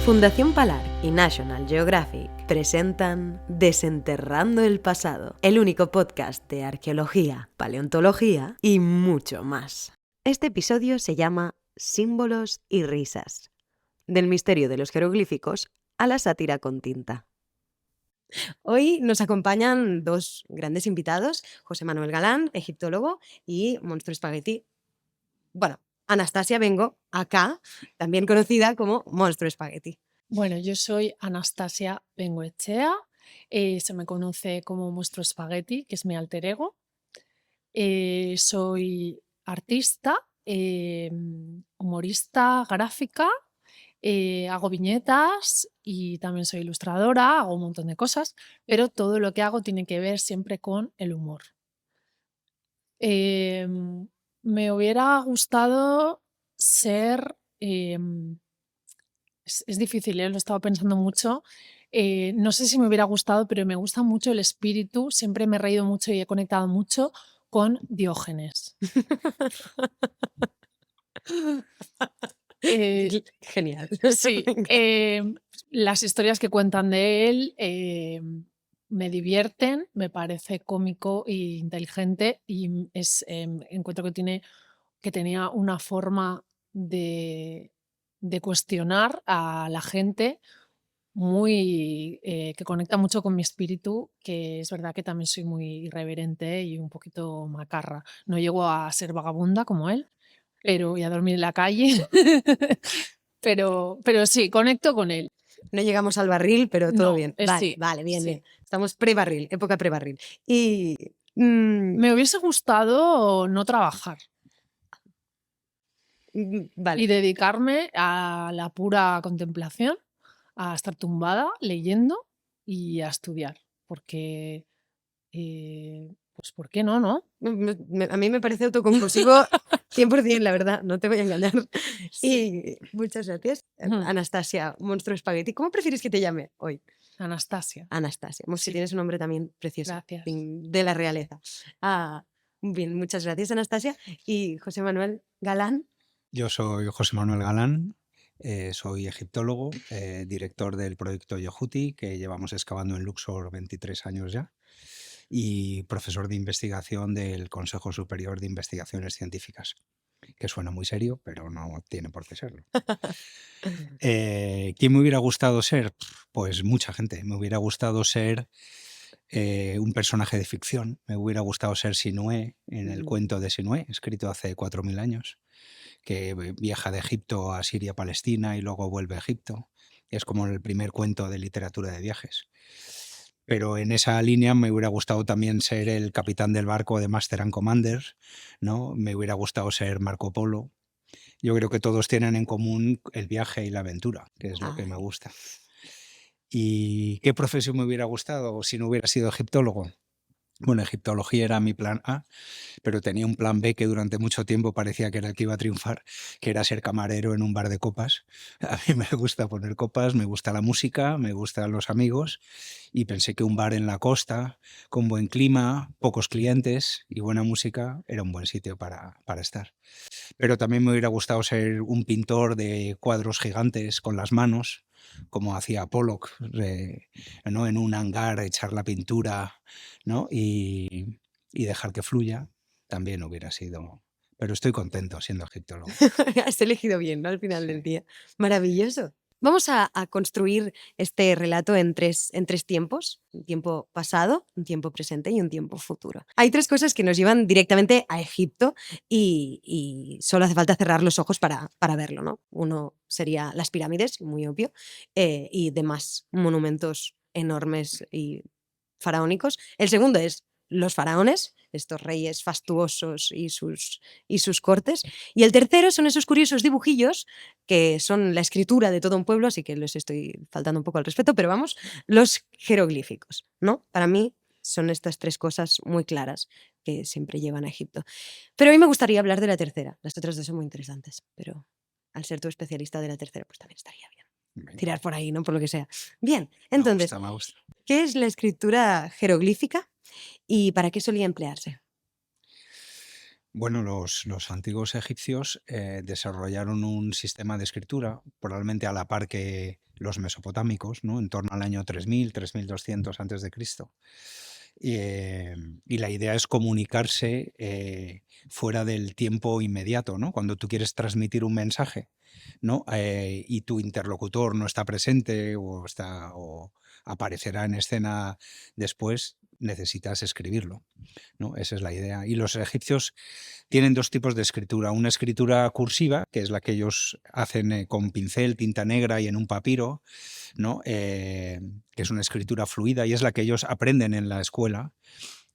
Fundación Palar y National Geographic presentan Desenterrando el Pasado, el único podcast de arqueología, paleontología y mucho más. Este episodio se llama Símbolos y risas, del misterio de los jeroglíficos a la sátira con tinta. Hoy nos acompañan dos grandes invitados, José Manuel Galán, egiptólogo, y Monstruo Espagueti. Bueno, Anastasia Bengo, acá, también conocida como Monstruo Espagueti. Bueno, yo soy Anastasia Bengoechea, se me conoce como Monstruo Espagueti, que es mi alter ego. Soy artista, humorista gráfica, hago viñetas y también soy ilustradora, hago un montón de cosas, pero todo lo que hago tiene que ver siempre con el humor. Me hubiera gustado ser... Es difícil, lo he estado pensando mucho. No sé si me hubiera gustado, pero me gusta mucho el espíritu. Siempre me he reído mucho y he conectado mucho con Diógenes. Genial. Sí, las historias que cuentan de él me divierten, me parece cómico e inteligente y encuentro que tenía una forma de cuestionar a la gente muy que conecta mucho con mi espíritu, que es verdad que también soy muy irreverente y un poquito macarra. No llego a ser vagabunda como él, pero y a dormir en la calle, pero sí, conecto con él. No llegamos al barril, pero todo No, bien. Vale, sí, vale, bien, sí. bien. Estamos pre-barril, época pre-barril. Y Me hubiese gustado no trabajar y vale. dedicarme a la pura contemplación, a estar tumbada leyendo y a estudiar, porque pues ¿por qué no, no? A mí me parece autoconclusivo 100%, la verdad, no te voy a engañar. Sí. Y muchas gracias, Ujú. Anastasia, Monstruo Espagueti. ¿Cómo prefieres que te llame hoy? Anastasia. Anastasia. Que Sí. tienes un nombre también precioso, Gracias. de la realeza. Bien, muchas gracias, Anastasia. Y José Manuel Galán. Yo soy José Manuel Galán, soy egiptólogo, director del proyecto Yohuti, que llevamos excavando en Luxor 23 años ya, y profesor de investigación del Consejo Superior de Investigaciones Científicas, que suena muy serio, pero no tiene por qué serlo. ¿Quién me hubiera gustado ser? Pues mucha gente. Me hubiera gustado ser un personaje de ficción. Me hubiera gustado ser Sinué en el cuento de Sinué, escrito hace 4000 años, que viaja de Egipto a Siria, Palestina y luego vuelve a Egipto. Es como el primer cuento de literatura de viajes. Pero en esa línea me hubiera gustado también ser el capitán del barco de Master and Commander, ¿no? Me hubiera gustado ser Marco Polo. Yo creo que todos tienen en común el viaje y la aventura, que es lo que me gusta. ¿Y qué profesión me hubiera gustado si no hubiera sido egiptólogo? Bueno, egiptología era mi plan A, pero tenía un plan B que durante mucho tiempo parecía que era el que iba a triunfar, que era ser camarero en un bar de copas. A mí me gusta poner copas, me gusta la música, me gustan los amigos y pensé que un bar en la costa, con buen clima, pocos clientes y buena música, era un buen sitio para estar. Pero también me hubiera gustado ser un pintor de cuadros gigantes con las manos, como hacía Pollock, ¿no? En un hangar, echar la pintura, ¿no? y dejar que fluya, también hubiera sido... Pero estoy contento siendo egiptólogo. Has elegido bien, ¿no? Al final del Sí. día. Maravilloso. Vamos a construir este relato en tres tiempos: un tiempo pasado, un tiempo presente y un tiempo futuro. Hay tres cosas que nos llevan directamente a Egipto y solo hace falta cerrar los ojos para verlo, ¿no? Uno sería las pirámides, muy obvio, y demás monumentos enormes y faraónicos. El segundo es los faraones, estos reyes fastuosos y sus cortes. Y el tercero son esos curiosos dibujillos que son la escritura de todo un pueblo, así que les estoy faltando un poco al respeto, pero vamos, los jeroglíficos, ¿no? Para mí son estas tres cosas muy claras que siempre llevan a Egipto. Pero a mí me gustaría hablar de la tercera. Las otras dos son muy interesantes, pero al ser tú especialista de la tercera, pues también estaría bien. Venga, tirar por ahí, ¿no? Por lo que sea. Bien, me entonces, gusta, me gusta. ¿qué es la escritura jeroglífica y para qué solía emplearse? Bueno, los antiguos egipcios desarrollaron un sistema de escritura, probablemente a la par que los mesopotámicos, ¿no? En torno al año 3200 antes de Cristo. Y la idea es comunicarse fuera del tiempo inmediato, ¿no? Cuando tú quieres transmitir un mensaje, ¿no? Y tu interlocutor no está presente o aparecerá en escena después, necesitas escribirlo, ¿no? Esa es la idea. Y los egipcios tienen dos tipos de escritura. Una escritura cursiva, que es la que ellos hacen con pincel, tinta negra y en un papiro, ¿no? Que es una escritura fluida y es la que ellos aprenden en la escuela.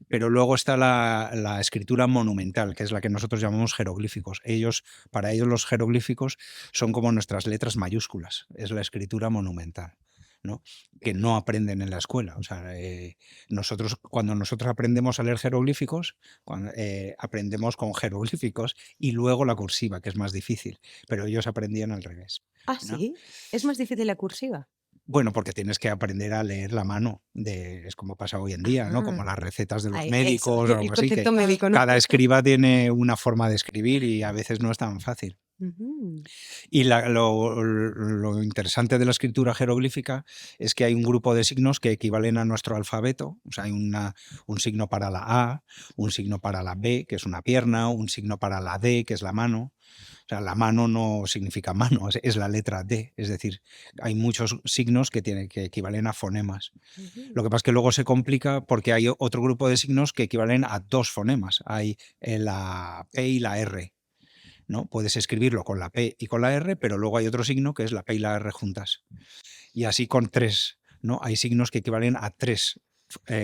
Pero luego está la escritura monumental, que es la que nosotros llamamos jeroglíficos. Para ellos los jeroglíficos son como nuestras letras mayúsculas, es la escritura monumental, ¿no? Que no aprenden en la escuela. O sea, cuando nosotros aprendemos a leer jeroglíficos, aprendemos con jeroglíficos y luego la cursiva, que es más difícil, pero ellos aprendían al revés, Ah, ¿no? sí. Es más difícil la cursiva. Bueno, porque tienes que aprender a leer la mano, es como pasa hoy en día, ¿no? Como Ah, las recetas de los eso, médicos o el algo así, que concepto médico, ¿no? cada escriba tiene una forma de escribir y a veces no es tan fácil. Ujú. Y lo interesante de la escritura jeroglífica es que hay un grupo de signos que equivalen a nuestro alfabeto. O sea, hay un signo para la A, un signo para la B, que es una pierna, un signo para la D, que es la mano. O sea, la mano no significa mano, es la letra D. Es decir, hay muchos signos que equivalen a fonemas. Lo Ujú. que pasa es que luego se complica porque hay otro grupo de signos que equivalen a dos fonemas. Hay la P y la R, ¿no? Puedes escribirlo con la P y con la R, pero luego hay otro signo que es la P y la R juntas. Y así con tres, ¿no? Hay signos que equivalen a tres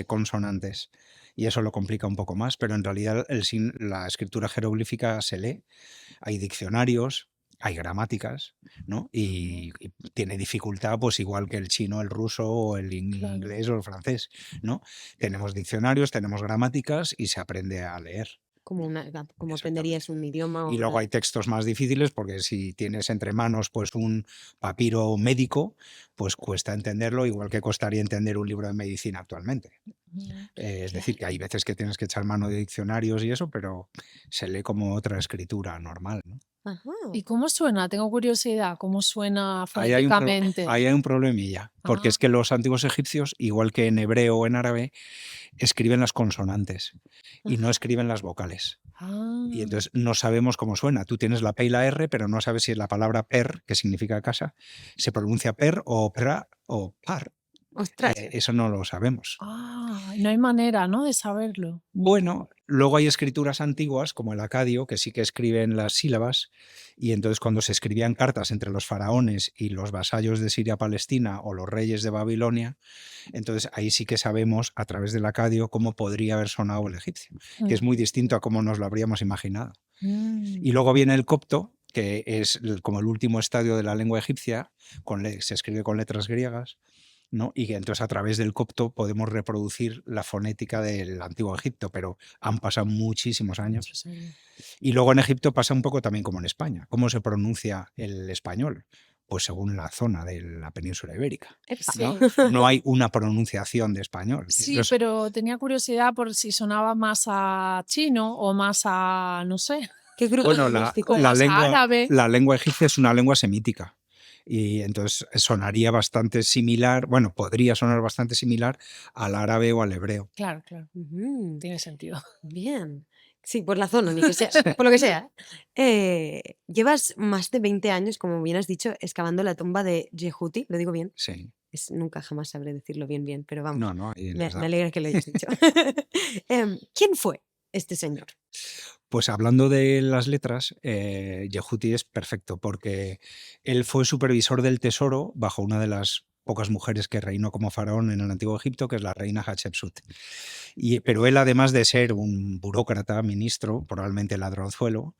consonantes. Y eso lo complica un poco más, pero en realidad la escritura jeroglífica se lee. Hay diccionarios, hay gramáticas, ¿no? Y tiene dificultad, pues igual que el chino, el ruso, o el Claro. inglés o el francés, ¿no? Tenemos diccionarios, tenemos gramáticas y se aprende a leer. Como como Exactamente. aprenderías un idioma Y luego hay textos más difíciles porque si tienes entre manos pues un papiro médico, pues cuesta entenderlo, igual que costaría entender un libro de medicina actualmente. Es decir, que hay Claro. veces que tienes que echar mano de diccionarios y eso, pero se lee como otra escritura normal, ¿no? Ajá. ¿Y cómo suena? Tengo curiosidad, ¿cómo suena Ahí hay un, fonéticamente? ahí hay un problemilla, porque Ah, es que los antiguos egipcios, igual que en hebreo o en árabe, escriben las consonantes y no Ajá. escriben las vocales. Y ah, entonces no sabemos cómo suena. Tú tienes la P y la R, pero no sabes si la palabra per, que significa casa, se pronuncia per o pra o par. Ostras. Eso no lo sabemos. no hay manera, ¿no?, de saberlo. Bueno, luego hay escrituras antiguas, como el acadio, que sí que escriben las sílabas, y entonces cuando se escribían cartas entre los faraones y los vasallos de Siria-Palestina o los reyes de Babilonia, entonces ahí sí que sabemos a través del acadio cómo podría haber sonado el egipcio, que es muy Ujú. distinto a cómo nos lo habríamos imaginado. Y Mm, luego viene el copto, que es como el último estadio de la lengua egipcia, se escribe con letras griegas, ¿no? Y que entonces a través del copto podemos reproducir la fonética del antiguo Egipto, pero han pasado muchísimos años. muchos años. Y luego en Egipto pasa un poco también como en España. ¿Cómo se pronuncia el español? Pues según la zona de la península ibérica, Epa. ¿no? Sí, No hay una pronunciación de español. sí, Entonces, pero tenía curiosidad por si sonaba más a chino o más a, no sé, ¿Qué grupo bueno, lingüístico o más es? a árabe. la lengua egipcia es una lengua semítica. Y entonces sonaría bastante similar, bueno, podría sonar bastante similar al árabe o al hebreo. Claro, claro, Ujú. tiene sentido. Bien. Sí, por la zona, ni que sea, por lo que sea. Llevas más de 20 años, como bien has dicho, excavando la tumba de Yehuti, ¿lo digo bien? Sí. Nunca jamás sabré decirlo bien, pero vamos, No, ahí me, les me da. alegra que lo hayas dicho. ¿Quién fue este señor? Pues hablando de las letras, Yehuti es perfecto porque él fue supervisor del tesoro bajo una de las pocas mujeres que reinó como faraón en el antiguo Egipto, que es la reina Hatshepsut. Pero él, además de ser un burócrata, ministro, probablemente ladronzuelo,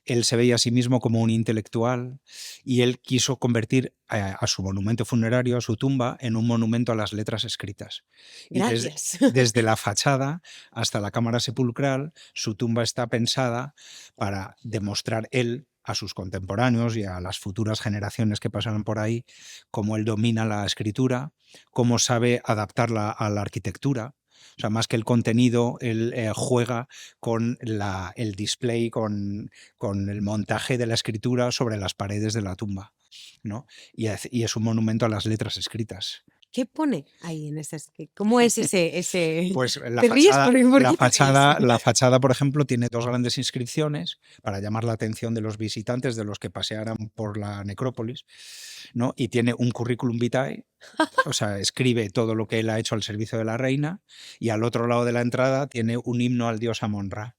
él se veía a sí mismo como un intelectual y él quiso convertir a su monumento funerario, a su tumba, en un monumento a las letras escritas. Y Gracias. desde la fachada hasta la cámara sepulcral, su tumba está pensada para demostrar él a sus contemporáneos y a las futuras generaciones que pasaron por ahí, cómo él domina la escritura, cómo sabe adaptarla a la arquitectura. O sea, más que el contenido, él juega con el display, con el montaje de la escritura sobre las paredes de la tumba, ¿no? Y es un monumento a las letras escritas. ¿Qué pone ahí en esas? ¿Cómo es ese? Pues ¿Te ríes? ¿Por qué te ríes? la fachada, por ejemplo, tiene 2 grandes inscripciones para llamar la atención de los visitantes, de los que pasearan por la necrópolis, ¿no? Y tiene un currículum vitae, o sea, escribe todo lo que él ha hecho al servicio de la reina, y al otro lado de la entrada tiene un himno al dios Amon-Ra.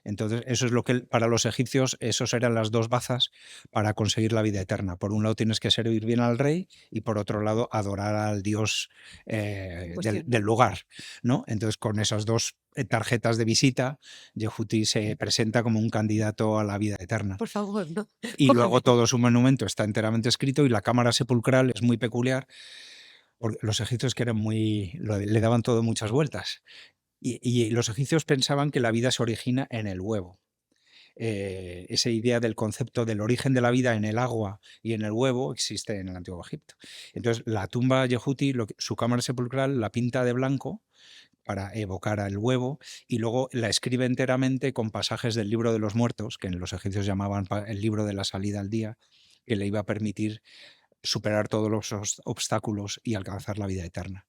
Entonces, eso es lo que para los egipcios, esos eran las 2 bazas para conseguir la vida eterna. Por un lado tienes que servir bien al rey y por otro lado adorar al dios del lugar, ¿no? Entonces, con esas 2 tarjetas de visita, Yehuti se presenta como un candidato a la vida eterna. Por favor, no. Y Cójame. luego todo su monumento está enteramente escrito y la cámara sepulcral es muy peculiar porque los egipcios que eran le daban todo muchas vueltas. Y los egipcios pensaban que la vida se origina en el huevo. Esa idea del concepto del origen de la vida en el agua y en el huevo existe en el Antiguo Egipto. Entonces, la tumba Yehuti, su cámara sepulcral la pinta de blanco para evocar al huevo y luego la escribe enteramente con pasajes del libro de los muertos, que los egipcios llamaban el libro de la salida al día, que le iba a permitir superar todos los obstáculos y alcanzar la vida eterna.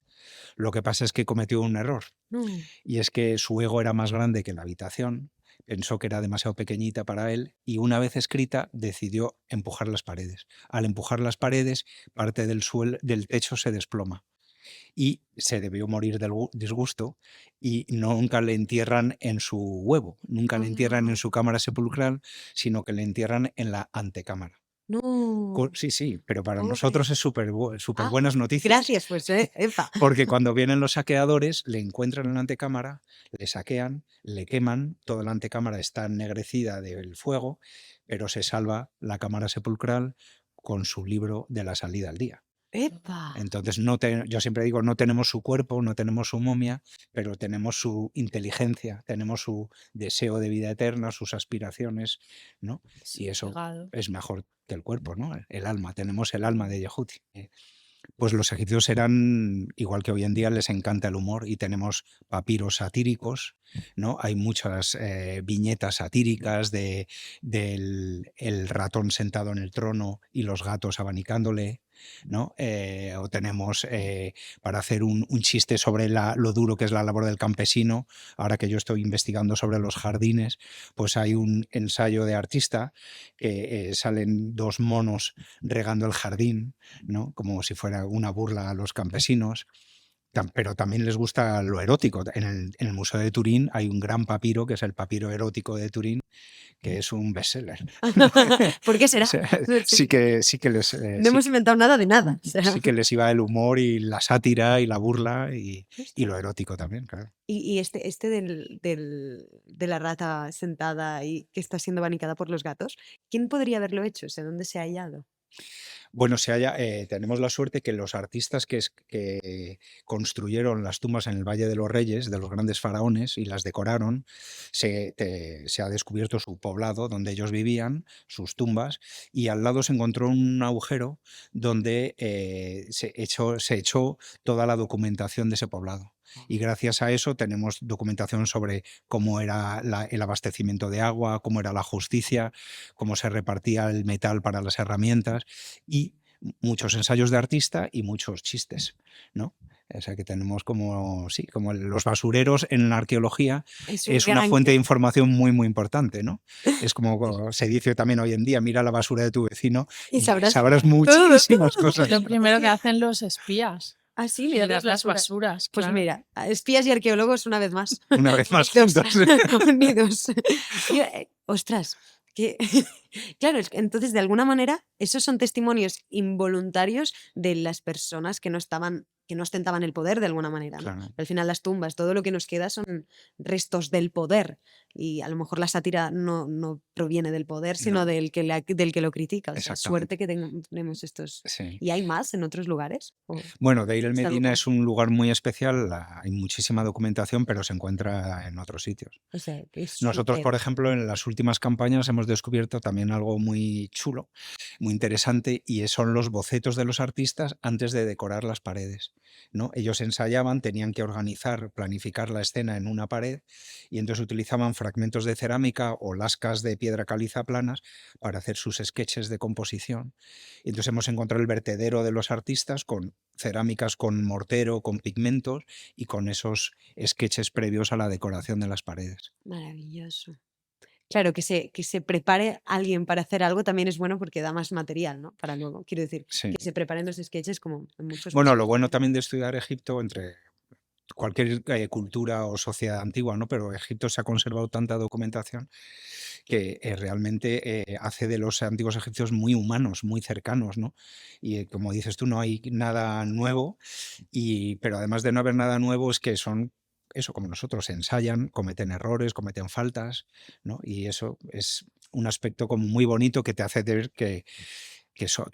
Lo que pasa es que cometió un error, No. y es que su ego era más grande que la habitación, pensó que era demasiado pequeñita para él y una vez escrita decidió empujar las paredes. Al empujar las paredes, parte del techo se desploma y se debió morir del disgusto y nunca le entierran en su huevo, nunca le entierran en su cámara sepulcral, sino que le entierran en la antecámara. No. Sí, pero para Pobre. nosotros es súper buenas noticias. Gracias, pues, epa. Porque cuando vienen los saqueadores, le encuentran en la antecámara, le saquean, le queman, toda la antecámara está ennegrecida del fuego, pero se salva la cámara sepulcral con su libro de la salida al día. Epa. Entonces, yo siempre digo, no tenemos su cuerpo, no tenemos su momia, pero tenemos su inteligencia, tenemos su deseo de vida eterna, sus aspiraciones, ¿no? Y eso Legado. es mejor que el cuerpo, ¿no? El alma, tenemos el alma de Yehuti. Pues los egipcios eran, igual que hoy en día, les encanta el humor y tenemos papiros satíricos, ¿no? Hay muchas viñetas satíricas del el ratón sentado en el trono y los gatos abanicándole, ¿no? O tenemos, para hacer un chiste sobre lo duro que es la labor del campesino, ahora que yo estoy investigando sobre los jardines, pues hay un ensayo de artista que salen 2 monos regando el jardín, ¿no? Como si fuera una burla a los campesinos. Pero también les gusta lo erótico. En el Museo de Turín hay un gran papiro, que es el papiro erótico de Turín, que es un bestseller. ¿Por qué será? O sea, sí que les, No hemos inventado nada de nada. O sea. sí que les iba el humor y la sátira y la burla y lo erótico también, claro. Y este de la rata sentada y que está siendo abanicada por los gatos, ¿quién podría haberlo hecho? O sea, ¿dónde se ha hallado? Bueno, tenemos la suerte que los artistas que construyeron las tumbas en el Valle de los Reyes, de los grandes faraones, y las decoraron, se ha descubierto su poblado donde ellos vivían, sus tumbas, y al lado se encontró un agujero donde se echó toda la documentación de ese poblado. Y gracias a eso tenemos documentación sobre cómo era el abastecimiento de agua, cómo era la justicia, cómo se repartía el metal para las herramientas y muchos ensayos de artista y muchos chistes, ¿no? O sea que tenemos como los basureros en la arqueología es una fuente de información muy, muy importante, ¿no? Es como se dice también hoy en día, mira la basura de tu vecino y sabrás muchísimas cosas. Lo primero que hacen los espías. Ah, sí, mira las basuras. Pues claro. mira, espías y arqueólogos una vez más. Una vez más juntos. Unidos. Ostras, claro, entonces de alguna manera esos son testimonios involuntarios de las personas que no estaban que no ostentaban el poder de alguna manera, ¿no? Claro. Al final las tumbas, todo lo que nos queda son restos del poder y a lo mejor la sátira no proviene del poder, sino No, del que lo critica. O sea, suerte exactamente. que tenemos estos. Sí. ¿Y hay más en otros lugares? ¿O Bueno, Deir el es algo Medina como, es un lugar muy especial, hay muchísima documentación, pero se encuentra en otros sitios. o sea, que es Nosotros, súper. por ejemplo, en las últimas campañas hemos descubierto también algo muy chulo, muy interesante, y son los bocetos de los artistas antes de decorar las paredes, ¿no? Ellos ensayaban, tenían que organizar, planificar la escena en una pared, y entonces utilizaban fragmentos de cerámica o lascas de piedra caliza planas para hacer sus sketches de composición. Y entonces hemos encontrado el vertedero de los artistas con cerámicas con mortero, con pigmentos y con esos sketches previos a la decoración de las paredes. Maravilloso. Claro, que se prepare alguien para hacer algo también es bueno porque da más material, ¿no? Para luego. Quiero decir, Sí. que se preparen los sketches como en muchos Bueno, lo museos bueno también. también de estudiar Egipto, entre cualquier cultura o sociedad antigua, ¿no? Pero Egipto se ha conservado tanta documentación que realmente hace de los antiguos egipcios muy humanos, muy cercanos, ¿no? Y como dices tú, no hay nada nuevo, pero además de no haber nada nuevo es que son eso, como nosotros, ensayan, cometen errores, cometen faltas, ¿no? Y eso es un aspecto como muy bonito que te hace ver que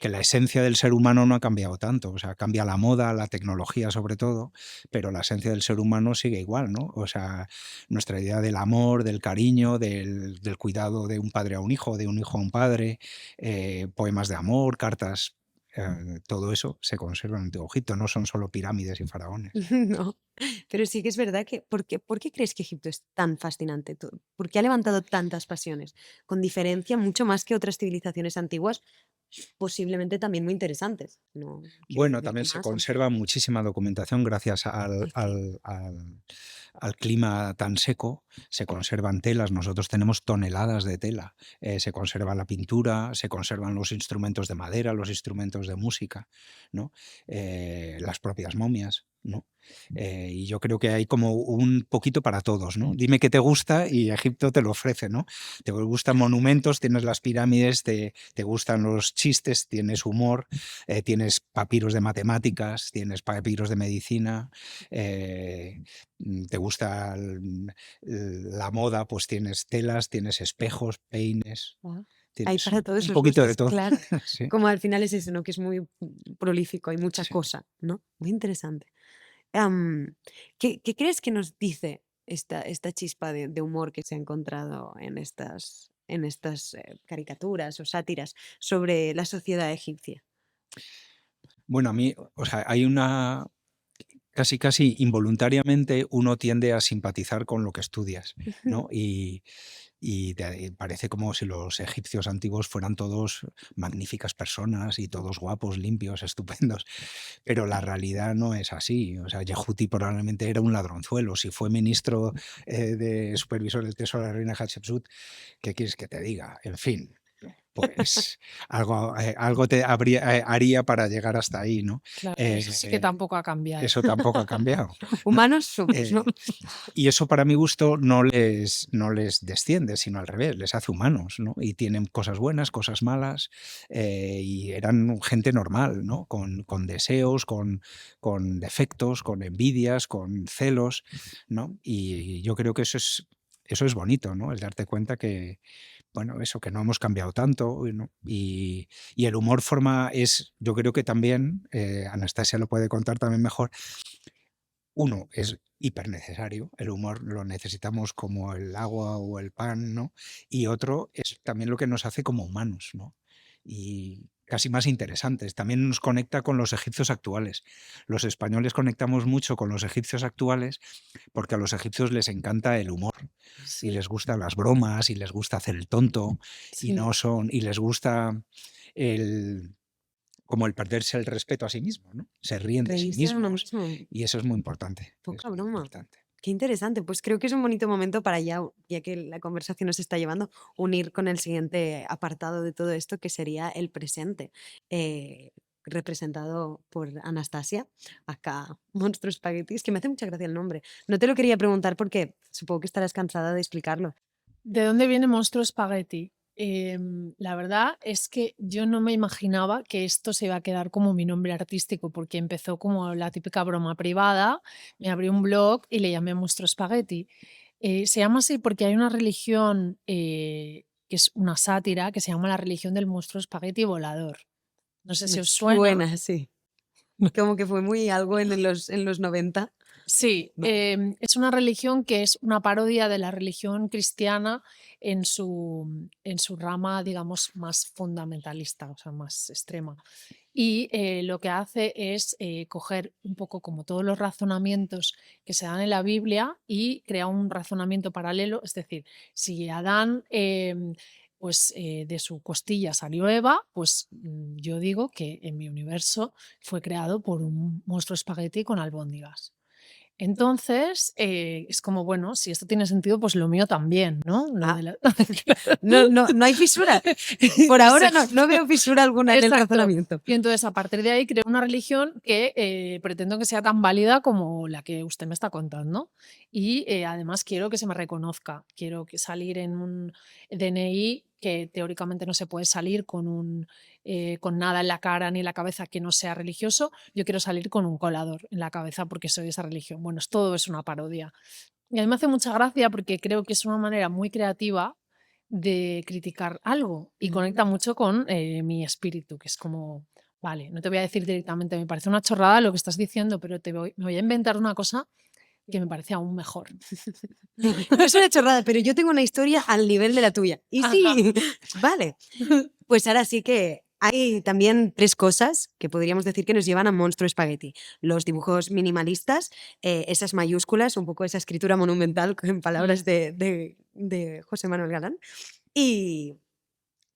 la esencia del ser humano no ha cambiado tanto. O sea, cambia la moda, la tecnología sobre todo, pero la esencia del ser humano sigue igual, ¿no? O sea, nuestra idea del amor, del cariño, del cuidado de un padre a un hijo, de un hijo a un padre, poemas de amor, cartas, todo eso se conserva en Antiguo Egipto, no son solo pirámides y faraones. No, pero sí que es verdad que. ¿Por qué crees que Egipto es tan fascinante? ¿Por qué ha levantado tantas pasiones? Con diferencia, mucho más que otras civilizaciones antiguas, posiblemente también muy interesantes. No quiero Bueno, decir que también se más, aunque. conserva muchísima documentación gracias Ay, sí. al clima tan seco. Se conservan telas, nosotros tenemos toneladas de tela. Se conserva la pintura, se conservan los instrumentos de madera, los instrumentos de música, ¿no? Las propias momias, ¿no? Y yo creo que hay como un poquito para todos, ¿no? Dime qué te gusta y Egipto te lo ofrece, ¿no? Te gustan monumentos, tienes las pirámides, te gustan los chistes, tienes humor, tienes papiros de matemáticas, tienes papiros de medicina, te gusta la moda, pues tienes telas, tienes espejos, peines, Guau. Hay tienes para todos un los poquito de gustos, todo. claro. Sí, Como al final es eso, ¿no? Que es muy prolífico, hay mucha sí. cosa, ¿no? Muy interesante. Am, ¿qué crees que nos dice esta chispa de humor que se ha encontrado en estas caricaturas o sátiras sobre la sociedad egipcia? Bueno, a mí, o sea, hay una, casi involuntariamente uno tiende a simpatizar con lo que estudias, ¿no? Y parece como si los egipcios antiguos fueran todos magníficas personas y todos guapos, limpios, estupendos. Pero la realidad no es así. O sea, Yehuti probablemente era un ladronzuelo. Si fue ministro de supervisor del tesoro de la reina Hatshepsut, ¿qué quieres que te diga? En fin, pues algo haría para llegar hasta ahí, ¿no? Claro, eso sí que Eh, tampoco ha cambiado. Eso tampoco ha cambiado. Humanos somos, ¿no? Eh, y eso para mi gusto no les desciende, sino al revés, les hace humanos, ¿no? Y tienen cosas buenas, cosas malas, y eran gente normal, ¿no? Con deseos, con defectos, con envidias, con celos, ¿no? Y yo creo que eso es bonito, ¿no? El darte cuenta que, bueno, eso, que no hemos cambiado tanto, ¿no? Y el humor yo creo que también, Anastasia lo puede contar también mejor, uno, es hipernecesario, el humor lo necesitamos como el agua o el pan, ¿no? Y otro es también lo que nos hace como humanos, ¿no? Y casi más interesantes. También nos conecta con los egipcios actuales. Los españoles conectamos mucho con los egipcios actuales porque a los egipcios les encanta el humor y Sí, les gustan las bromas y les gusta hacer el tonto sí. y les gusta el como el perderse el respeto a sí mismo, ¿no? Se ríen de sí Reírse de uno mismos mismo. y eso es muy importante, es Poca muy broma. importante. Qué interesante. Pues creo que es un bonito momento para ya que la conversación nos está llevando, unir con el siguiente apartado de todo esto, que sería el presente, eh, representado por Anastasia, acá Monstruo Spaghetti, que me hace mucha gracia el nombre. No te lo quería preguntar porque supongo que estarás cansada de explicarlo. ¿De dónde viene Monstruo Spaghetti? La verdad es que yo no me imaginaba que esto se iba a quedar como mi nombre artístico, porque empezó como la típica broma privada, me abrí un blog y le llamé Monstruo Spaghetti. Se llama así porque hay una religión que es una sátira que se llama la religión del monstruo espagueti volador. No sé si Me os suena. suena, sí. Como que fue muy algo en los 90. Sí, es una religión que es una parodia de la religión cristiana en su rama, digamos, más fundamentalista, o sea, más extrema. Y lo que hace es coger un poco como todos los razonamientos que se dan en la Biblia y crea un razonamiento paralelo. Es decir, si Adán, pues de su costilla salió Eva, pues yo digo que en mi universo fue creado por un monstruo espagueti con albóndigas. Entonces, es como, bueno, si esto tiene sentido, pues lo mío también, ¿no? Lo Ah, de la... no hay fisura. Por ahora no veo fisura alguna en el Exacto. razonamiento. Y entonces, a partir de ahí, creo una religión que pretendo que sea tan válida como la que usted me está contando. Y además quiero que se me reconozca. Quiero que salir en un DNI que teóricamente no se puede salir con nada en la cara ni en la cabeza que no sea religioso. Yo quiero salir con un colador en la cabeza porque soy de esa religión. Bueno, todo es una parodia. Y a mí me hace mucha gracia porque creo que es una manera muy creativa de criticar algo y conecta mucho con mi espíritu, que es como, vale, no te voy a decir directamente, me parece una chorrada lo que estás diciendo, pero me voy a inventar una cosa que me parece aún mejor. Es una chorrada, pero yo tengo una historia al nivel de la tuya. Y Ajá. sí, vale. Pues ahora sí que hay también 3 cosas que podríamos decir que nos llevan a Monstruo Spaghetti. Los dibujos minimalistas, esas mayúsculas, un poco esa escritura monumental en palabras de José Manuel Galán. Y,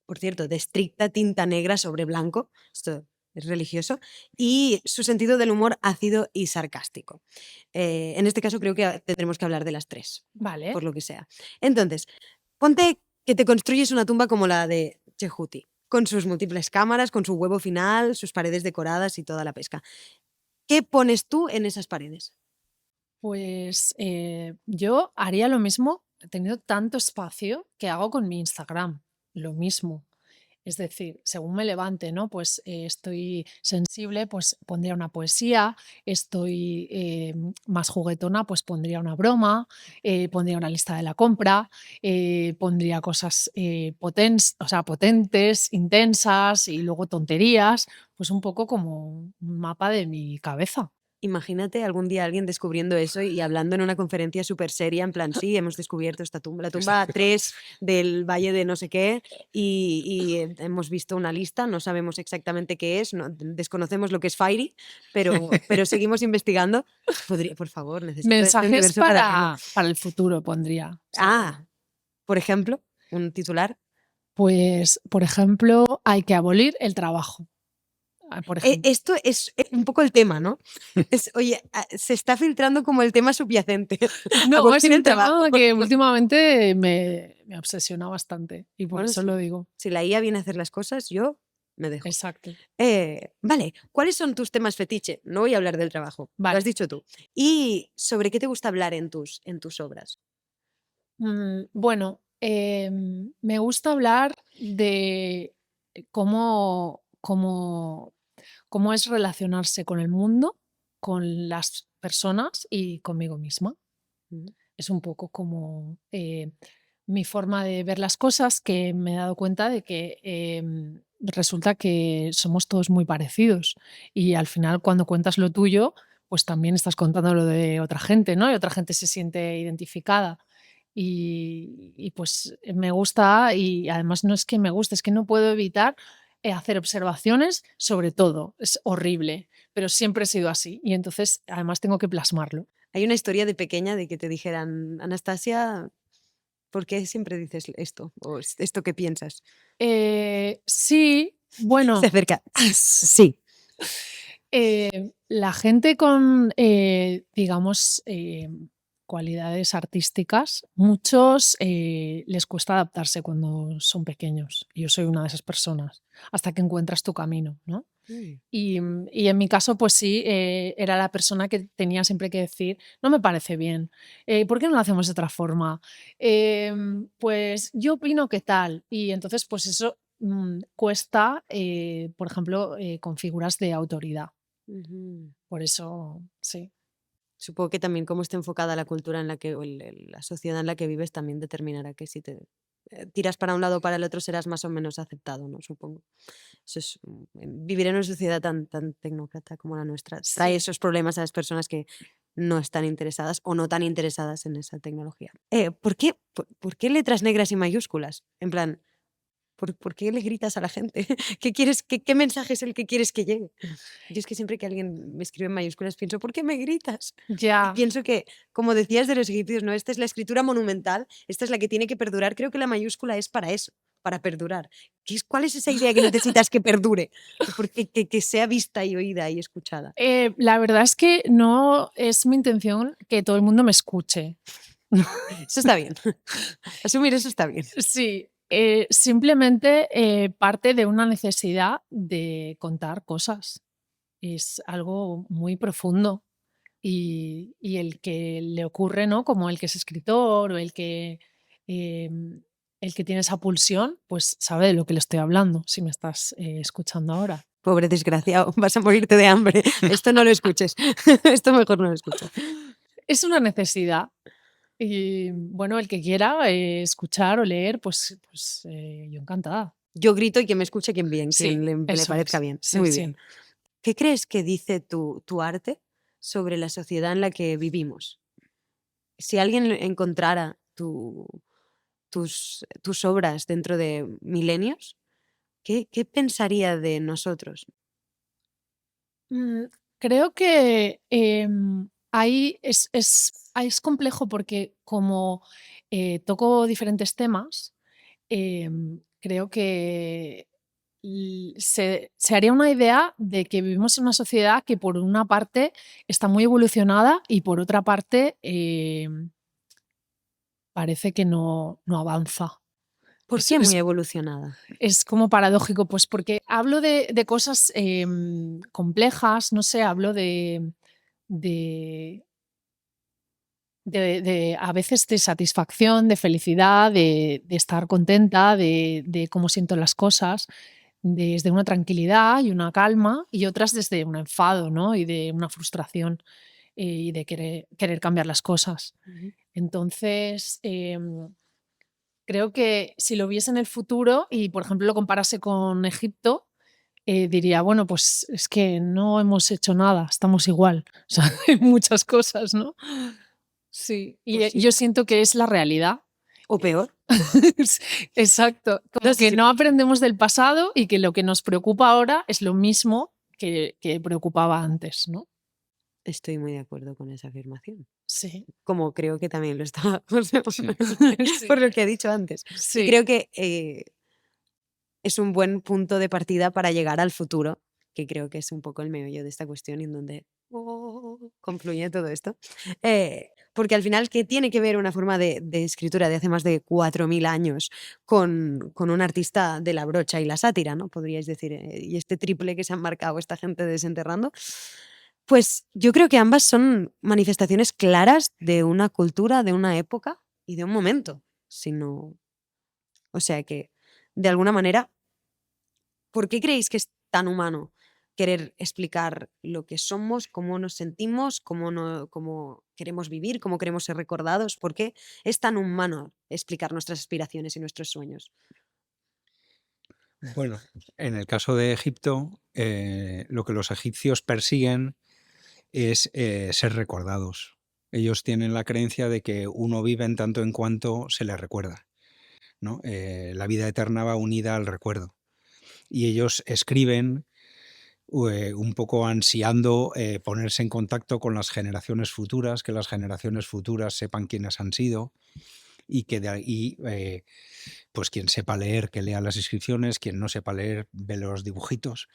por cierto, de estricta tinta negra sobre blanco, esto es religioso, y su sentido del humor ácido y sarcástico. En este caso creo que tendremos que hablar de las 3, Vale. por lo que sea. Entonces, ponte que te construyes una tumba como la de Chehuti, con sus múltiples cámaras, con su huevo final, sus paredes decoradas y toda la pesca. ¿Qué pones tú en esas paredes? Pues yo haría lo mismo, he tenido tanto espacio que hago con mi Instagram, lo mismo. Es decir, según me levante, ¿no? Pues estoy sensible, pues pondría una poesía, estoy más juguetona, pues pondría una broma, pondría una lista de la compra, pondría cosas o sea, potentes, intensas y luego tonterías, pues un poco como un mapa de mi cabeza. Imagínate algún día alguien descubriendo eso y hablando en una conferencia súper seria, en plan, sí, hemos descubierto esta tumba, la tumba 3 del Valle de no sé qué, y hemos visto una lista, no sabemos exactamente qué es, desconocemos lo que es Fairy, pero seguimos investigando. Por favor, necesito este Mensajes universo paralelo. para el futuro pondría. O sea, Ah, por ejemplo, un titular. pues, por ejemplo, hay que abolir el trabajo. Por ejemplo. Esto es un poco el tema, ¿no? Oye, se está filtrando como el tema subyacente. No, Abolir es un el trabajo. tema que últimamente me obsesiona bastante y por Bueno, eso sí. lo digo. Si la IA viene a hacer las cosas, yo me dejo. Exacto. Vale, ¿cuáles son tus temas fetiche? No voy a hablar del trabajo, lo Vale. has dicho tú. ¿Y sobre qué te gusta hablar en tus obras? Bueno, me gusta hablar de cómo es relacionarse con el mundo, con las personas y conmigo misma. Mm. Es un poco como mi forma de ver las cosas, que me he dado cuenta de que resulta que somos todos muy parecidos y al final cuando cuentas lo tuyo, pues también estás contando lo de otra gente, ¿no? Y otra gente se siente identificada. Y pues me gusta y además no es que me guste, es que no puedo evitar hacer observaciones sobre todo. Es horrible, pero siempre he sido así y entonces además tengo que plasmarlo. Hay una historia de pequeña de que te dijeran, Anastasia, ¿por qué siempre dices esto? ¿O esto que piensas? Sí, bueno, Se acerca. Sí. la gente con, digamos, cualidades artísticas, muchos les cuesta adaptarse cuando son pequeños. Yo soy una de esas personas, hasta que encuentras tu camino, ¿no? Y en mi caso, pues sí, era la persona que tenía siempre que decir, no me parece bien, ¿por qué no lo hacemos de otra forma? Pues yo opino que tal. Y entonces, pues eso cuesta, por ejemplo, con figuras de autoridad. Ujú. Por eso, sí. Supongo que también cómo esté enfocada la cultura en la que, o la sociedad en la que vives también determinará que si te tiras para un lado o para el otro serás más o menos aceptado, ¿no? Supongo. Eso es, vivir en una sociedad tan tecnócrata como la nuestra trae Sí. esos problemas a las personas que no están interesadas o no tan interesadas en esa tecnología. ¿Por qué letras negras y mayúsculas? En plan, ¿por qué le gritas a la gente? ¿Qué mensaje es el que quieres que llegue? Yo es que siempre que alguien me escribe en mayúsculas pienso, ¿por qué me gritas? Y Ya, pienso que, como decías de los egipcios, ¿no? Esta es la escritura monumental, esta es la que tiene que perdurar. Creo que la mayúscula es para eso, para perdurar. ¿Cuál es esa idea que necesitas que perdure? Porque que sea vista y oída y escuchada. la verdad es que no es mi intención que todo el mundo me escuche. Eso está bien. Asumir eso está bien. Sí, simplemente parte de una necesidad de contar cosas. Es algo muy profundo y el que le ocurre, ¿no? Como el que es escritor o el que tiene esa pulsión, pues sabe de lo que le estoy hablando, si me estás escuchando ahora. Pobre desgraciado, vas a morirte de hambre. Esto no lo escuches. Esto mejor no lo escuches. Es una necesidad. Y bueno, el que quiera escuchar o leer, pues yo encantada. Yo grito y que me escuche quien bien, Sí, quien le eso parezca es. bien. Sí, Muy sí. bien. ¿Qué crees que dice tu arte sobre la sociedad en la que vivimos? Si alguien encontrara tus obras dentro de milenios, ¿qué pensaría de nosotros? Mm, Creo que ahí es complejo porque como toco diferentes temas, creo que se haría una idea de que vivimos en una sociedad que por una parte está muy evolucionada y por otra parte parece que no avanza. ¿Por Es, qué muy es- evolucionada? es como paradójico, pues porque hablo de cosas complejas, no sé, hablo de, a veces de satisfacción, de felicidad, de estar contenta, de cómo siento las cosas, desde una tranquilidad y una calma, y otras desde un enfado, ¿no? Y de una frustración y de querer cambiar las cosas. Ujú. Entonces, creo que si lo viese en el futuro y, por ejemplo, lo comparase con Egipto, diría, bueno, pues es que no hemos hecho nada, estamos igual. O sea, hay muchas cosas, ¿no? Sí, y Pues sí. yo siento que es la realidad. ¿O peor? Exacto, No como sé que si no aprendemos del pasado y que lo que nos preocupa ahora es lo mismo que preocupaba antes, ¿no? estoy muy de acuerdo con esa afirmación. Sí, Como creo que también lo está José Sí. Manuel, sí, por lo que ha dicho antes. Y sí. creo que es un buen punto de partida para llegar al futuro, que creo que es un poco el meollo de esta cuestión y en donde confluye todo esto. Porque al final, ¿qué tiene que ver una forma de escritura de hace más de 4.000 años con un artista de la brocha y la sátira, ¿no? Podríais decir, y este triple que se han marcado esta gente desenterrando. Pues yo creo que ambas son manifestaciones claras de una cultura, de una época y de un momento. Sino, o sea que, de alguna manera, ¿por qué creéis que es tan humano querer explicar lo que somos, cómo nos sentimos, cómo queremos vivir, cómo queremos ser recordados? ¿Por qué es tan humano explicar nuestras aspiraciones y nuestros sueños? Bueno, en el caso de Egipto, lo que los egipcios persiguen es ser recordados. Ellos tienen la creencia de que uno vive en tanto en cuanto se le recuerda, ¿no? La vida eterna va unida al recuerdo. Y ellos escriben un poco ansiando ponerse en contacto con las generaciones futuras, que las generaciones futuras sepan quiénes han sido y que de ahí, pues quien sepa leer, que lea las inscripciones, quien no sepa leer, ve los dibujitos,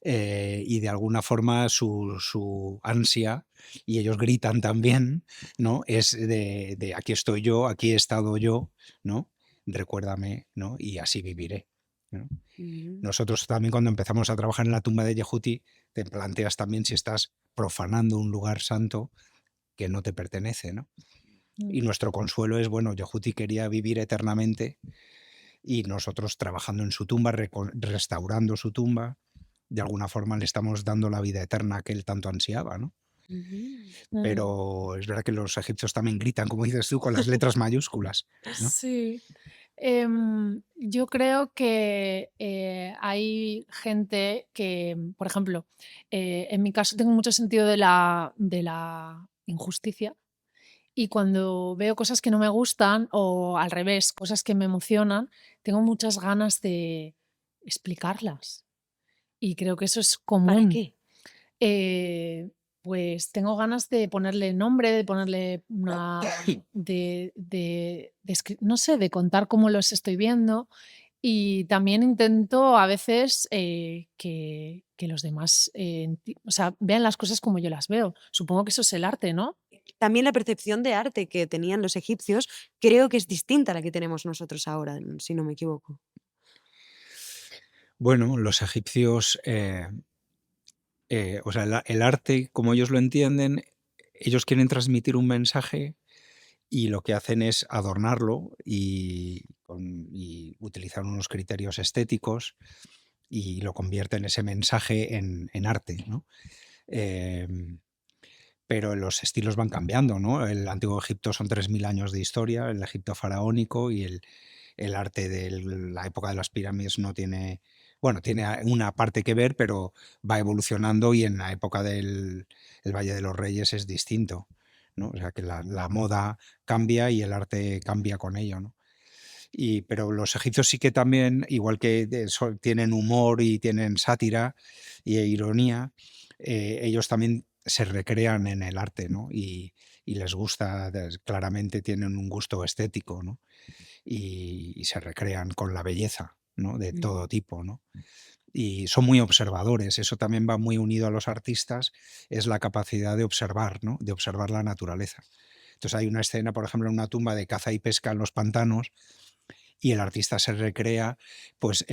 y de alguna forma su ansia, y ellos gritan también, ¿no? Es de aquí estoy yo, aquí he estado yo, ¿no? Recuérdame, ¿no? Y así viviré, ¿no? Mm. Nosotros también cuando empezamos a trabajar en la tumba de Yehuti, te planteas también si estás profanando un lugar santo que no te pertenece, ¿no? Mm. Y nuestro consuelo es, bueno, Yehuti quería vivir eternamente y nosotros trabajando en su tumba, restaurando su tumba, de alguna forma le estamos dando la vida eterna que él tanto ansiaba, ¿no? Ujú. Mm. Pero es verdad que los egipcios también gritan, como dices tú, con las letras mayúsculas, ¿no? Sí. Yo creo que hay gente que, por ejemplo, en mi caso tengo mucho sentido de la injusticia y cuando veo cosas que no me gustan o al revés, cosas que me emocionan, tengo muchas ganas de explicarlas y creo que eso es ¿Para común. qué? Eh, pues tengo ganas de ponerle nombre, de ponerle una, no sé, de contar cómo los estoy viendo y también intento a veces que los demás o sea, vean las cosas como yo las veo. Supongo que eso es el arte, ¿no? También la percepción de arte que tenían los egipcios creo que es distinta a la que tenemos nosotros ahora, si no me equivoco. Bueno, los egipcios, o sea, el arte, como ellos lo entienden, ellos quieren transmitir un mensaje y lo que hacen es adornarlo y utilizar unos criterios estéticos y lo convierten ese mensaje en arte, ¿no? Em, pero los estilos van cambiando, ¿no? El antiguo Egipto son 3000 años de historia, el Egipto faraónico y el arte de la época de las pirámides no tiene, bueno, tiene una parte que ver, pero va evolucionando y en la época del el Valle de los Reyes es distinto, ¿no? O sea que la moda cambia y el arte cambia con ello, ¿no? Pero los egipcios sí que también, igual que tienen humor y tienen sátira e ironía, ellos también se recrean en el arte, ¿no? Y les gusta, claramente tienen un gusto estético, ¿no? Y se recrean con la belleza, ¿no? De Ujú. todo tipo, ¿no? Y son muy observadores, eso también va muy unido a los artistas, es la capacidad de observar, ¿no? De observar la naturaleza. Entonces hay una escena, por ejemplo, en una tumba de caza y pesca en los pantanos, y el artista se recrea pues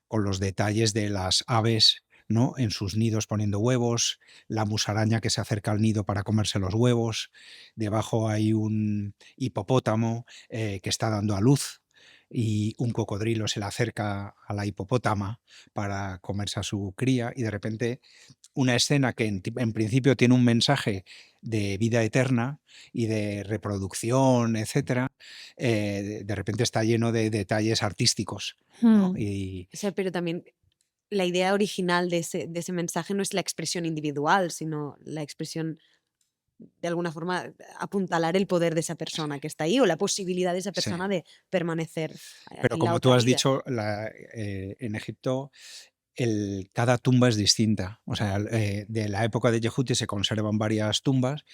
con los detalles de las aves, ¿no? En sus nidos poniendo huevos, la musaraña que se acerca al nido para comerse los huevos, debajo hay un hipopótamo que está dando a luz y un cocodrilo se le acerca a la hipopótama para comerse a su cría y de repente una escena que en principio tiene un mensaje de vida eterna y de reproducción, etcétera, de repente está lleno de detalles artísticos, ¿no? Hmm. Y O sea, pero también la idea original de ese mensaje no es la expresión individual, sino la expresión, de alguna forma, apuntalar el poder de esa persona que está ahí o la posibilidad de esa sí. persona de permanecer Pero en la como tú otra has vida. dicho, en Egipto cada tumba es distinta. O sea, de la época de Yehuti se conservan varias tumbas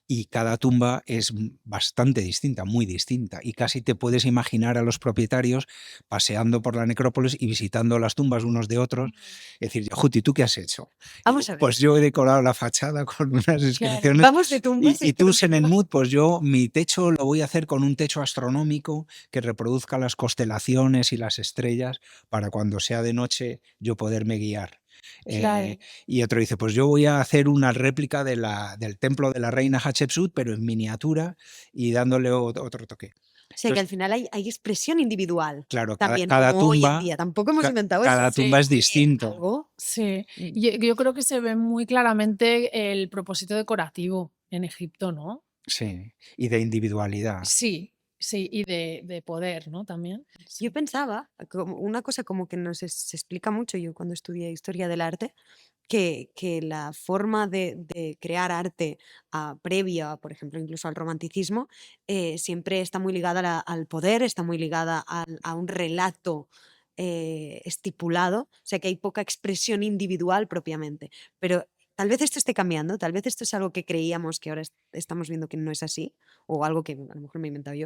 y cada tumba es bastante distinta, muy distinta. Y casi te puedes imaginar a los propietarios paseando por la necrópolis y visitando las tumbas unos de otros. Es decir, Yehuti, ¿tú qué has hecho? Y Vamos tú, a ver. pues yo he decorado la fachada con unas Claro. inscripciones. Vamos de tumbas Y en tú, tumbas. Senenmut, pues yo mi techo lo voy a hacer con un techo astronómico que reproduzca las constelaciones y las estrellas para cuando sea de noche yo poderme guiar. Claro. Y otro dice, pues yo voy a hacer una réplica del templo de la reina Hatshepsut, pero en miniatura y dándole otro toque. O sea, que al Entonces, final hay expresión individual claro, también, cada como hoy en tumba, día. Tampoco hemos inventado cada eso. tumba Sí, es Oye, distinto. algo. sí. Mm. Yo creo que se ve muy claramente el propósito decorativo en Egipto, ¿no? Sí, y de individualidad. Sí, sí, y de poder, ¿no? También. Yo Sí. pensaba, como una cosa como que se explica mucho yo cuando estudié historia del arte, que la forma de crear arte previa, por ejemplo, incluso al romanticismo, siempre está muy ligada al poder, está muy ligada a un relato estipulado, o sea que hay poca expresión individual propiamente. Pero tal vez esto esté cambiando, tal vez esto es algo que creíamos que ahora estamos viendo que no es así, o algo que a lo mejor me he inventado yo.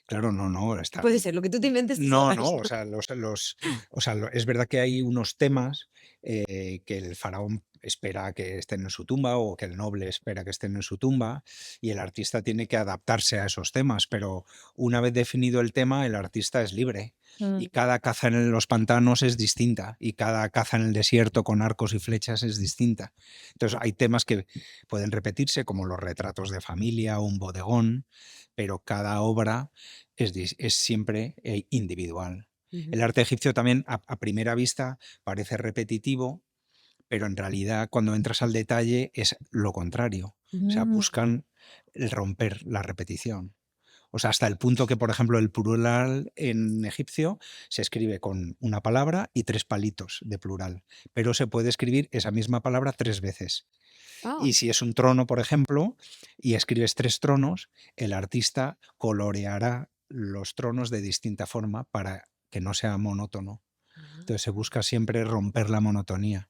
Claro, no, está. Puede ser, lo que tú te inventes te No, salvas. no, o sea, es verdad que hay unos temas que el faraón espera que estén en su tumba o que el noble espera que estén en su tumba y el artista tiene que adaptarse a esos temas, pero una vez definido el tema, el artista es libre y Mm, cada caza en los pantanos es distinta y cada caza en el desierto con arcos y flechas es distinta. Entonces hay temas que pueden repetirse como los retratos de familia o un bodegón, pero cada obra es siempre individual. Ujú. El arte egipcio también a primera vista parece repetitivo, pero en realidad cuando entras al detalle es lo contrario. O sea, mm, buscan el romper la repetición. O sea, hasta el punto que, por ejemplo, el plural en egipcio se escribe con una palabra y 3 palitos de plural, pero se puede escribir esa misma palabra 3 veces. Ah, Y si es un trono, por ejemplo, y escribes 3 tronos, el artista coloreará los tronos de distinta forma para que no sea monótono. Entonces se busca siempre romper la monotonía.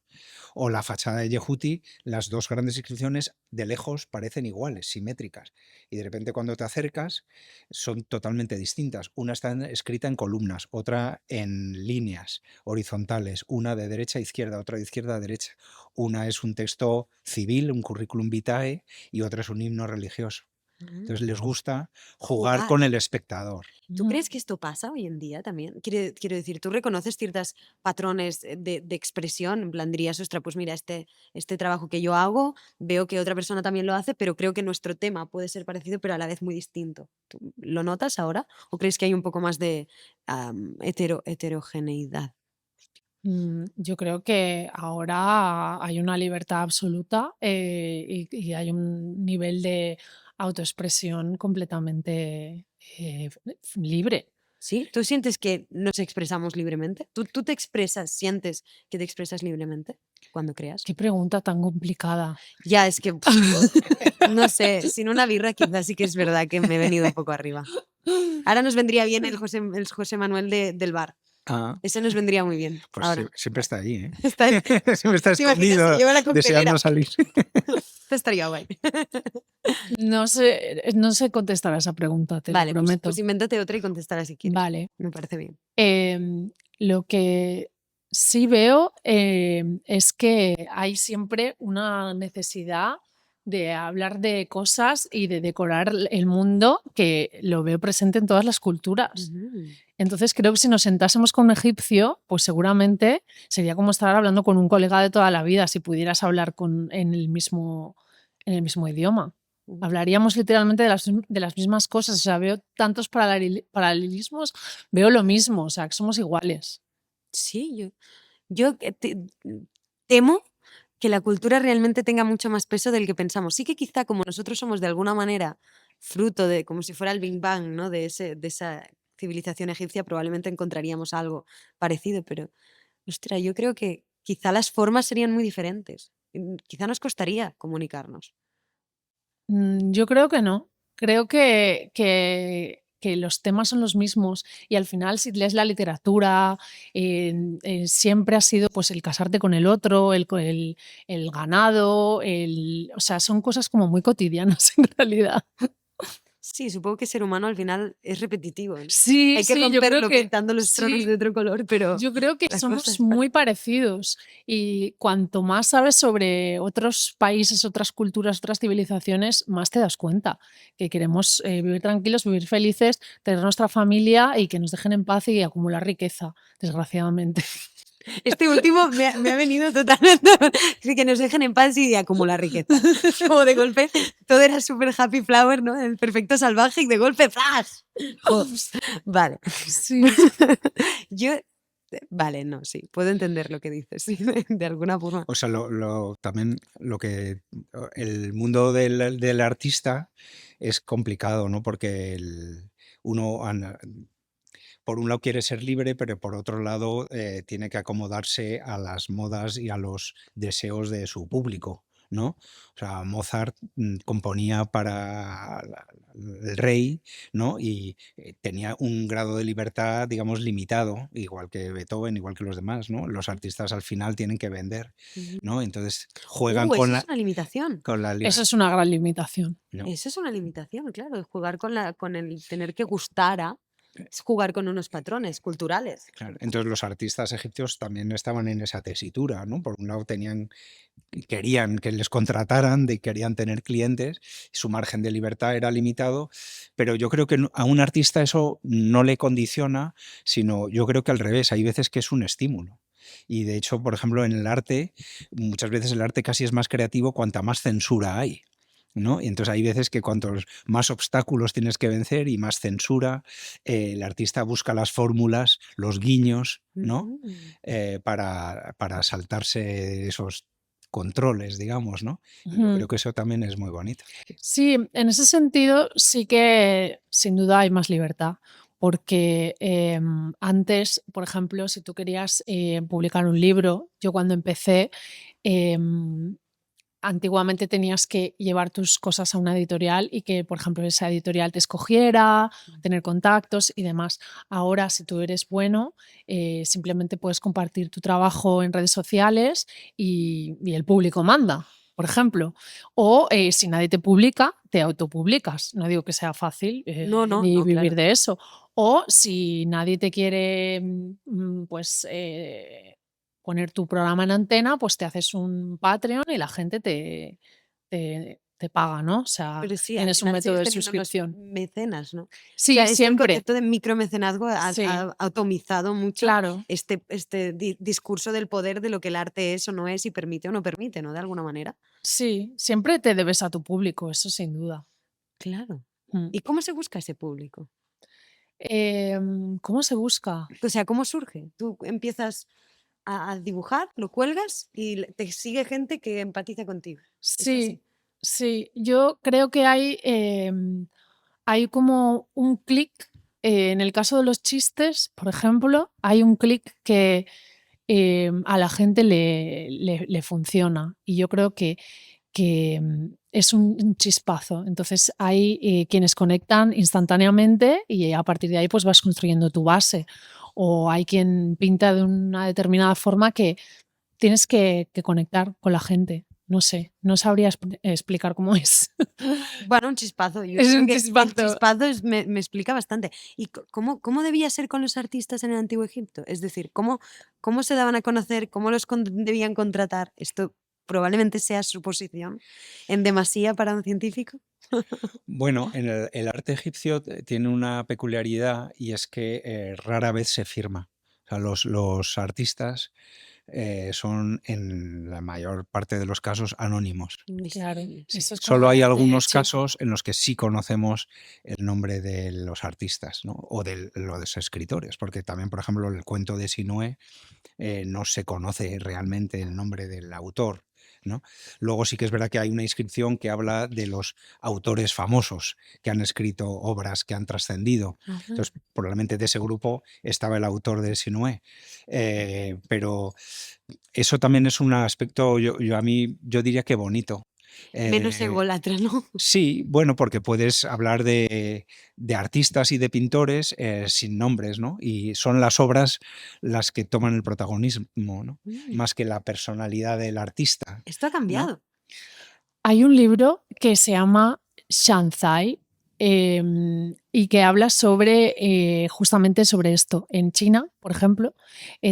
O la fachada de Yehuti, las dos grandes inscripciones de lejos parecen iguales, simétricas. Y de repente cuando te acercas son totalmente distintas. Una está escrita en columnas, otra en líneas horizontales, una de derecha a izquierda, otra de izquierda a derecha. Una es un texto civil, un currículum vitae, y otra es un himno religioso. ujú. Entonces les gusta jugar Jugar. con el espectador. ¿Tú mm. crees que esto pasa hoy en día también? Quiero decir, ¿tú reconoces ciertos patrones de expresión? En plan, dirías, ostra, pues mira, este trabajo que yo hago, veo que otra persona también lo hace, pero creo que nuestro tema puede ser parecido, pero a la vez muy distinto. ¿Tú lo notas ahora? ¿O crees que hay un poco más de heterogeneidad? Yo creo que ahora hay una libertad absoluta y hay un nivel de autoexpresión completamente libre. ¿Sí? ¿Tú sientes que nos expresamos libremente? ¿Tú te expresas, sientes que te expresas libremente cuando creas? Qué pregunta tan complicada. Ya, es que, no sé, sin una birra quizás sí que es verdad que me he venido un poco arriba. Ahora nos vendría bien el José Manuel del bar. Ah, Ese nos vendría muy bien. pues Ahora. siempre está ahí, ¿eh? Está, Siempre está ¿te imaginas? Se escondido, lleva la coctelera. deseando salir. Esto estaría guay. No sé contestar a esa pregunta, te lo Vale, pues prometo. invéntate otra y contestará si quieres. Vale. Me parece bien. Lo que sí veo es que hay siempre una necesidad de hablar de cosas y de decorar el mundo que lo veo presente en todas las culturas. Ujú. Entonces creo que si nos sentásemos con un egipcio, pues seguramente sería como estar hablando con un colega de toda la vida si pudieras hablar en el mismo idioma. Ujú. Hablaríamos literalmente de las mismas cosas. O sea, veo tantos paralelismos, veo lo mismo, o sea, que somos iguales. Sí, yo temo que la cultura realmente tenga mucho más peso del que pensamos. Sí que quizá como nosotros somos de alguna manera fruto de, como si fuera el Big Bang, ¿no? De esa civilización egipcia, probablemente encontraríamos algo parecido, pero, ostras, yo creo que quizá las formas serían muy diferentes. Quizá nos costaría comunicarnos. Yo creo que no. Creo que los temas son los mismos y al final si lees la literatura siempre ha sido pues el casarte con el otro, el ganado, o sea, son cosas como muy cotidianas en realidad. Sí, supongo que ser humano al final es repetitivo, ¿no? Sí, Hay que sí, yo creo romperlo que pintando los tronos sí. de otro color, pero Yo creo que la cosa somos está. muy parecidos y cuanto más sabes sobre otros países, otras culturas, otras civilizaciones, más te das cuenta que queremos vivir tranquilos, vivir felices, tener nuestra familia y que nos dejen en paz y acumular riqueza, desgraciadamente. Este último me ha venido totalmente. Sí, que nos dejen en paz y de acumular riqueza. Como de golpe, todo era súper happy flower, ¿no? El perfecto salvaje y de golpe, ¡flash! Ups. Vale. Sí. Yo, vale, no, sí, puedo entender lo que dices, sí, de alguna forma. O sea, también el mundo del artista es complicado, ¿no? Porque uno, por un lado, quiere ser libre, pero por otro lado, tiene que acomodarse a las modas y a los deseos de su público. ¿no? O sea, Mozart componía para el rey, ¿no? Y tenía un grado de libertad, digamos, limitado, igual que Beethoven, igual que los demás, ¿no? Los artistas al final tienen que vender, Ujú. ¿no? Entonces juegan Eso es una limitación. con la Eso libertad, es una gran limitación. ¿no? Eso es una limitación, claro. Jugar con el tener que gustar a. Es jugar con unos patrones culturales. Claro. Entonces los artistas egipcios también estaban en esa tesitura, ¿no? Por un lado querían que les contrataran, querían tener clientes, su margen de libertad era limitado, pero yo creo que a un artista eso no le condiciona, sino yo creo que al revés, hay veces que es un estímulo. Y de hecho, por ejemplo, en el arte, muchas veces el arte casi es más creativo cuanta más censura hay, ¿no? Y entonces hay veces que cuantos más obstáculos tienes que vencer y más censura, el artista busca las fórmulas, los guiños, ¿no? Para saltarse esos controles, digamos, ¿no? Y yo creo Ujú. que eso también es muy bonito. Sí, en ese sentido sí que sin duda hay más libertad, porque antes, por ejemplo, si tú querías publicar un libro, yo cuando empecé, em, antiguamente tenías que llevar tus cosas a una editorial y que, por ejemplo, esa editorial te escogiera, tener contactos y demás. Ahora, si tú eres bueno, simplemente puedes compartir tu trabajo en redes sociales y el público manda, por ejemplo. O si nadie te publica, te autopublicas. No digo que sea fácil No, no, ni no, vivir claro. de eso. O si nadie te quiere, pues poner tu programa en antena, pues te haces un Patreon y la gente te paga, ¿no? O sea, Pero sí, al tienes un final método sigues de teniendo unos suscripción. mecenas, ¿no? O sea, Sí, esto el siempre. concepto de micromecenazgo Sí, ha atomizado mucho claro. este discurso del poder de lo que el arte es o no es y permite o no permite, ¿no? De alguna manera. Sí, siempre te debes a tu público, eso sin duda. Claro. Mm. ¿Y cómo se busca ese público? ¿Cómo se busca? O sea, ¿cómo surge? Tú empiezas a dibujar, lo cuelgas y te sigue gente que empatiza contigo. ¿Es así? Sí, sí, yo creo que hay como un clic, en el caso de los chistes, por ejemplo, hay un clic que a la gente le funciona y yo creo que es un chispazo. Entonces hay quienes conectan instantáneamente y a partir de ahí pues vas construyendo tu base. O hay quien pinta de una determinada forma que tienes que conectar con la gente. No sé, no sabría explicar cómo es. Bueno, un chispazo. Yo Es creo un que el chispazo. chispazo me explica bastante. ¿Y cómo debía ser con los artistas en el Antiguo Egipto? Es decir, ¿cómo se daban a conocer? ¿Cómo los debían contratar? Esto probablemente sea suposición en demasía para un científico. Bueno, en el arte egipcio tiene una peculiaridad y es que rara vez se firma. O sea, los artistas son en la mayor parte de los casos anónimos. Claro, Sí, eso es solo hay como algunos China. casos en los que sí conocemos el nombre de los artistas, ¿no? O de los escritores, porque también, por ejemplo, el cuento de Sinué no se conoce realmente el nombre del autor, ¿no? Luego sí que es verdad que hay una inscripción que habla de los autores famosos que han escrito obras que han trascendido. Ajá. Entonces, probablemente de ese grupo estaba el autor de Sinué. Pero eso también es un aspecto, yo diría que bonito. Menos Eh, ególatra, ¿no? Sí, bueno, porque puedes hablar de artistas y de pintores sin nombres, ¿no? Y son las obras las que toman el protagonismo, ¿no? Mm, Más que la personalidad del artista, Esto ha ¿no? cambiado. Hay un libro que se llama Shanzai y que habla sobre justamente sobre esto. En China, por ejemplo,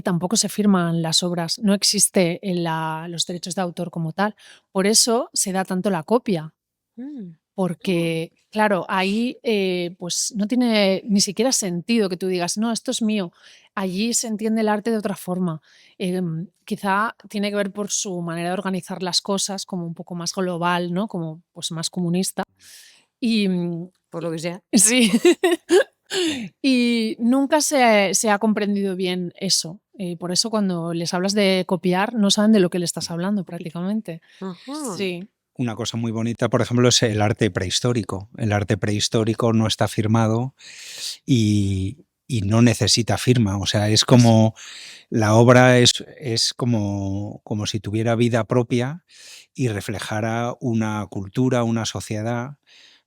tampoco se firman las obras, no existe los derechos de autor como tal. Por eso se da tanto la copia, Mm. porque claro, ahí pues no tiene ni siquiera sentido que tú digas, no, esto es mío. Allí se entiende el arte de otra forma. Quizá tiene que ver por su manera de organizar las cosas como un poco más global, ¿no? Como pues más comunista. Y Por lo que sea. sí. Y nunca se ha comprendido bien eso. Por eso cuando les hablas de copiar no saben de lo que le estás hablando prácticamente. Ajá. Sí. Una cosa muy bonita, por ejemplo, es el arte prehistórico. El arte prehistórico no está firmado y y no necesita firma. O sea, es como la obra es como si tuviera vida propia y reflejara una cultura, una sociedad,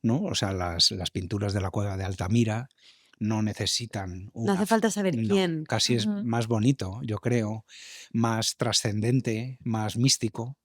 ¿no? O sea, las pinturas de la cueva de Altamira no necesitan No hace falta saber no, quién. casi es Ujú. más bonito, yo creo, más trascendente, más místico,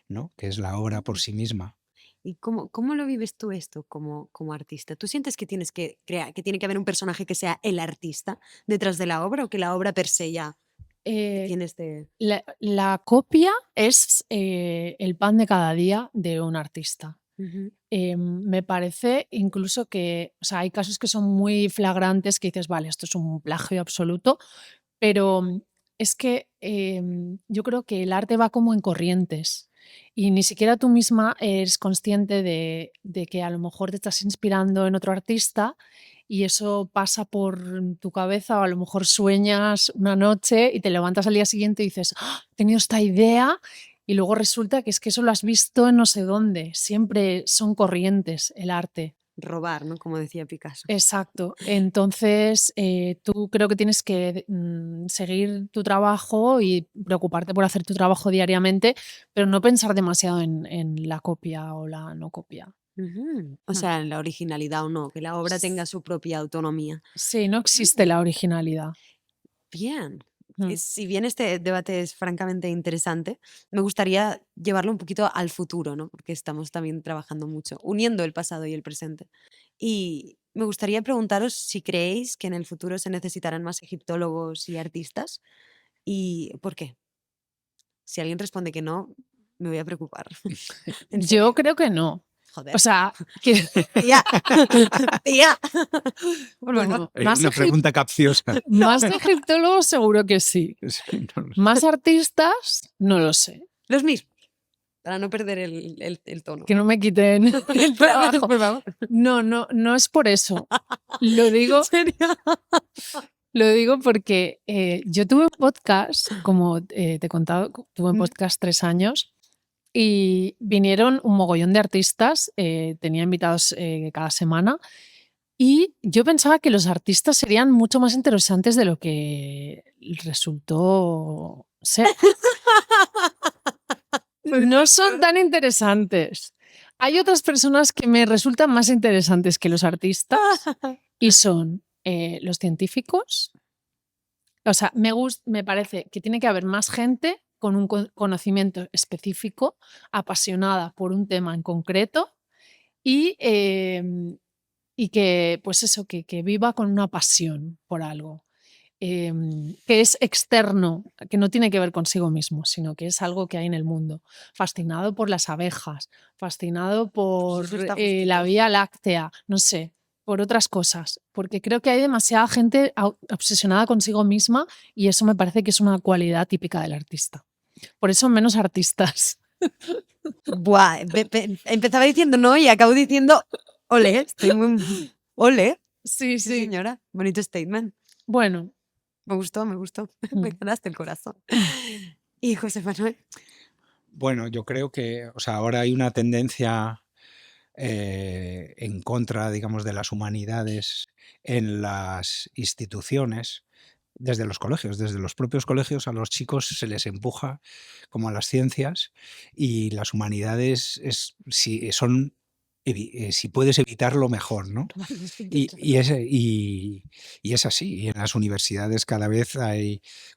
¿no? Que es la obra por sí misma. ¿Y cómo lo vives tú esto como artista? ¿Tú sientes que tienes que crear, que tiene que haber un personaje que sea el artista detrás de la obra o que la obra per se ya Eh, tiene este... la copia es el pan de cada día de un artista. Ujú. Me parece incluso que, o sea, hay casos que son muy flagrantes que dices, vale, esto es un plagio absoluto, pero es que yo creo que el arte va como en corrientes y ni siquiera tú misma eres consciente de que a lo mejor te estás inspirando en otro artista y eso pasa por tu cabeza o a lo mejor sueñas una noche y te levantas al día siguiente y dices, "Ah, he tenido esta idea", y luego resulta que es que eso lo has visto en no sé dónde. Siempre son corrientes el arte. Robar, ¿no? Como decía Picasso. Exacto. Entonces, tú creo que tienes que seguir tu trabajo y preocuparte por hacer tu trabajo diariamente, pero no pensar demasiado en la copia o la no copia. Ujú. O Mm. sea, en la originalidad o no, que la obra tenga su propia autonomía. Sí, no existe la originalidad. Bien. Mm. Si bien este debate es francamente interesante, me gustaría llevarlo un poquito al futuro, ¿no? Porque estamos también trabajando mucho, uniendo el pasado y el presente. Y me gustaría preguntaros si creéis que en el futuro se necesitarán más egiptólogos y artistas y por qué. Si alguien responde que no, me voy a preocupar. En Yo serio. creo que no. O Joder. sea, que Tía. Tía. Por favor. bueno, más, Una pregunta capciosa. más egiptólogos seguro que sí. Sí, no lo sé. Más artistas, no lo sé. Los mismos. Para no perder el tono. Que no me quiten el trabajo. Por favor. No es por eso. Lo digo, ¿En serio? lo digo porque yo tuve un podcast, como te he contado, tuve un Mm. podcast 3 años y vinieron un mogollón de artistas, tenía invitados cada semana y yo pensaba que los artistas serían mucho más interesantes de lo que resultó ser. No son tan interesantes. Hay otras personas que me resultan más interesantes que los artistas y son los científicos. O sea, me parece que tiene que haber más gente con un conocimiento específico, apasionada por un tema en concreto y que, pues eso, que viva con una pasión por algo. Que es externo, que no tiene que ver consigo mismo, sino que es algo que hay en el mundo. Fascinado por las abejas, fascinado por Eso está la justito. Vía Láctea, no sé, por otras cosas, porque creo que hay demasiada gente obsesionada consigo misma y eso me parece que es una cualidad típica del artista. Por eso menos artistas. Buah, empezaba diciendo no y acabo diciendo ole, estoy muy... Ole. Sí, Sí, sí. señora. Bonito statement. Bueno. Me gustó, me gustó. Me ganaste el corazón. Y José Manuel. Bueno, yo creo que, o sea, ahora hay una tendencia en contra, digamos, de las humanidades en las instituciones, desde los colegios, desde los propios colegios a los chicos se les empuja como a las ciencias y las humanidades si son si puedes evitarlo mejor, ¿no? Y es así. Y en las universidades cada vez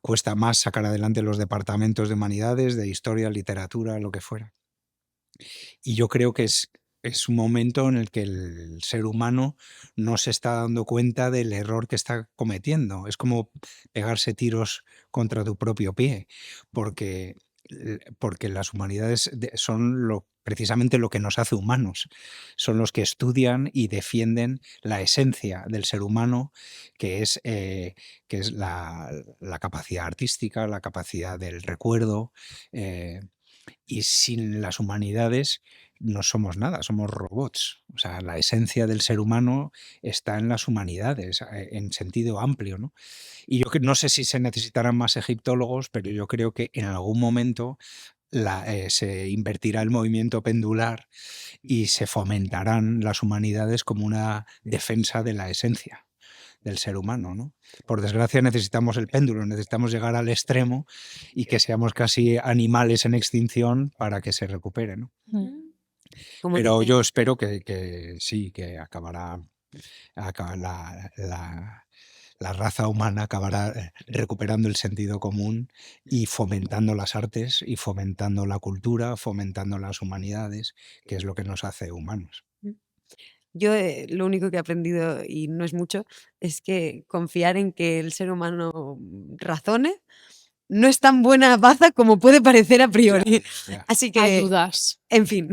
cuesta más sacar adelante los departamentos de humanidades, de historia, literatura, lo que fuera. Y yo creo que es un momento en el que el ser humano no se está dando cuenta del error que está cometiendo. Es como pegarse tiros contra tu propio pie, porque, porque las humanidades son precisamente lo que nos hace humanos. Son los que estudian y defienden la esencia del ser humano, que es la capacidad artística, la capacidad del recuerdo. Y sin las humanidades no somos nada, somos robots. O sea, la esencia del ser humano está en las humanidades, en sentido amplio, ¿no? Y yo no sé si se necesitarán más egiptólogos, pero yo creo que en algún momento se invertirá el movimiento pendular y se fomentarán las humanidades como una defensa de la esencia del ser humano, ¿no? Por desgracia necesitamos el péndulo, necesitamos llegar al extremo y que seamos casi animales en extinción para que se recupere, ¿no? Como Pero dicen, yo espero que sí, que la raza humana acabará recuperando el sentido común y fomentando las artes y fomentando la cultura, fomentando las humanidades, que es lo que nos hace humanos. yo lo único que he aprendido, y no es mucho, es que confiar en que el ser humano razone no es tan buena baza como puede parecer a priori. Ya, Así Hay que, dudas. en fin.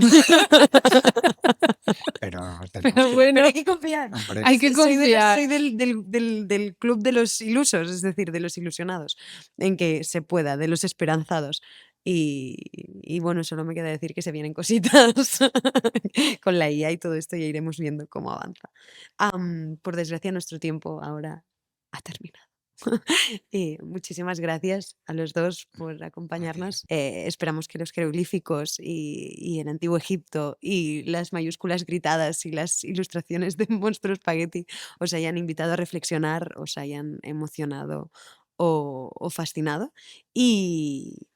pero Pero bueno, Pero hay que confiar. hombre, hay que confiar. Soy del club de los ilusos, es decir, de los ilusionados, en que se pueda, de los esperanzados. Y bueno, solo me queda decir que se vienen cositas con la IA y todo esto, ya iremos viendo cómo avanza. Por desgracia, nuestro tiempo ahora ha terminado. Y muchísimas gracias a los dos por acompañarnos. Esperamos que los jeroglíficos y el antiguo Egipto y las mayúsculas gritadas y las ilustraciones de Monstruo Spaghetti os hayan invitado a reflexionar, os hayan emocionado o fascinado. Y,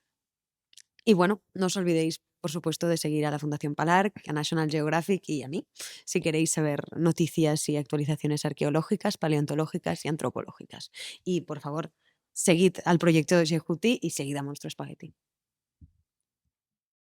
y bueno, no os olvidéis, por supuesto, de seguir a la Fundación Palar, a National Geographic y a mí, si queréis saber noticias y actualizaciones arqueológicas, paleontológicas y antropológicas. Y por favor, seguid al proyecto de Jehuti y seguid a Monstruo Spaghetti.